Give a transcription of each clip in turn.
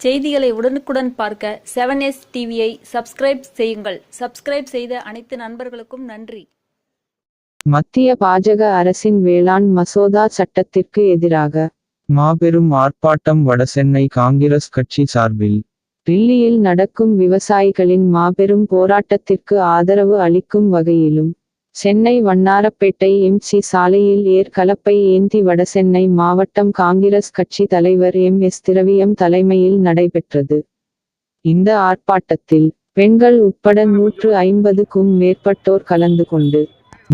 செய்திகளை உடனுக்குடன் பார்க்க 7S டிவியை சப்ஸ்கிரைப் செய்யுங்கள். சப்ஸ்கிரைப் செய்த அனைத்து நண்பர்களுக்கும் நன்றி. மத்திய பாஜக அரசின் வேளாண் மசோதா சட்டத்திற்கு எதிராக மாபெரும் ஆர்ப்பாட்டம் வடசென்னை காங்கிரஸ் கட்சி சார்பில். டில்லியில் நடக்கும் விவசாயிகளின் மாபெரும் போராட்டத்திற்கு ஆதரவு அளிக்கும் வகையிலும் சென்னை வண்ணாரப்பேட்டை MC சாலையில் கலப்பை ஏந்தி வடசென்னை மாவட்டம் காங்கிரஸ் கட்சி தலைவர் MS திரவியம் தலைமையில் நடைபெற்றது. இந்த ஆர்ப்பாட்டத்தில் பெண்கள் உட்பட 150க்கும் மேற்பட்டோர் கலந்து கொண்டு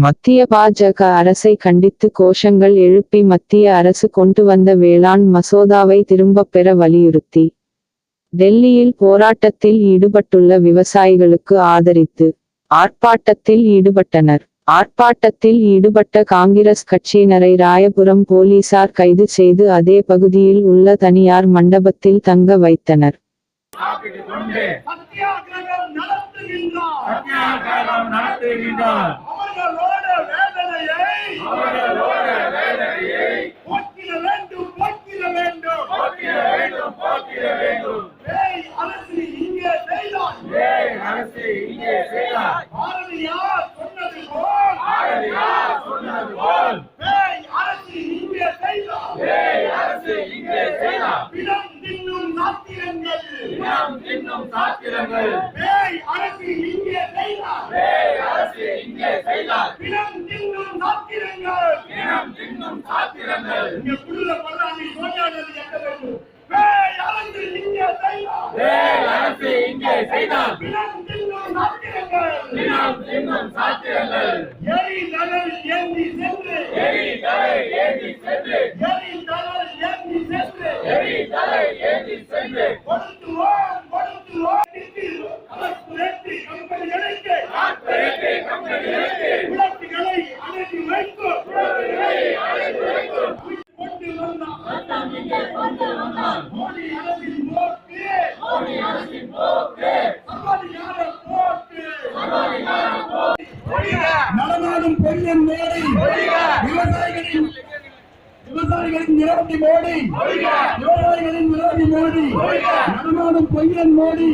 மத்திய பாஜக அரசை கண்டித்து கோஷங்கள் எழுப்பி மத்திய அரசு கொண்டு வந்த வேளாண் மசோதாவை திரும்பப் பெற வலியுறுத்தி டெல்லியில் போராட்டத்தில் ஈடுபட்டுள்ள விவசாயிகளுக்கு ஆதரித்து ஆர்ப்பாட்டத்தில் ஈடுபட்டனர். ஆர்ப்பாட்டத்தில் ஈடுபட்ட காங்கிரஸ் கட்சியினரை ராயபுரம் போலீசார் கைது செய்து அதே பகுதியில் உள்ள தனியார் மண்டபத்தில் தங்க வைத்தனர். நடமாடும் பொய்யன் மோடி, விவசாயிகளின் விரோதி மோடி, விவசாயிகளின் விரோதி மோடி, நடமாடும் பொய்யன் மோடி,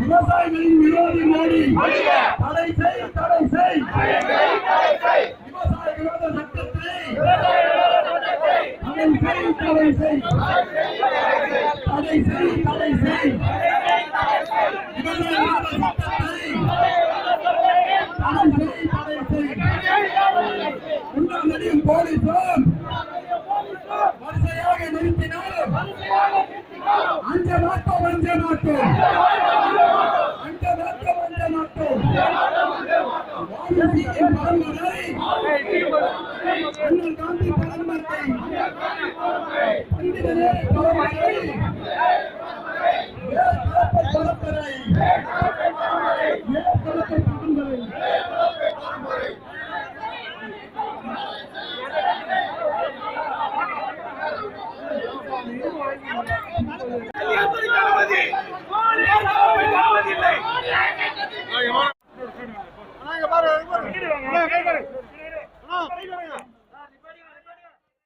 விவசாயிகளின் விரோதி மோடி, தடை செய், தடை செய், விவசாய விரோத சட்டத்தை தடை செய், தடை செய், தடை செய், தடை செய், விவசாய விரோத சட்டத்தை போலீசும் வரிசையாக நிறுத்தினாலும் அஞ்ச மாட்டோம், அஞ்ச மாட்டோம், அஞ்ச மாட்டோம், அஞ்ச மாட்டோம். வானதியின் பரம்பரை அண்ணல் காந்தி பரம்பரை பண்டிதரே பரம்பரை பரம்பரை பரம்பரை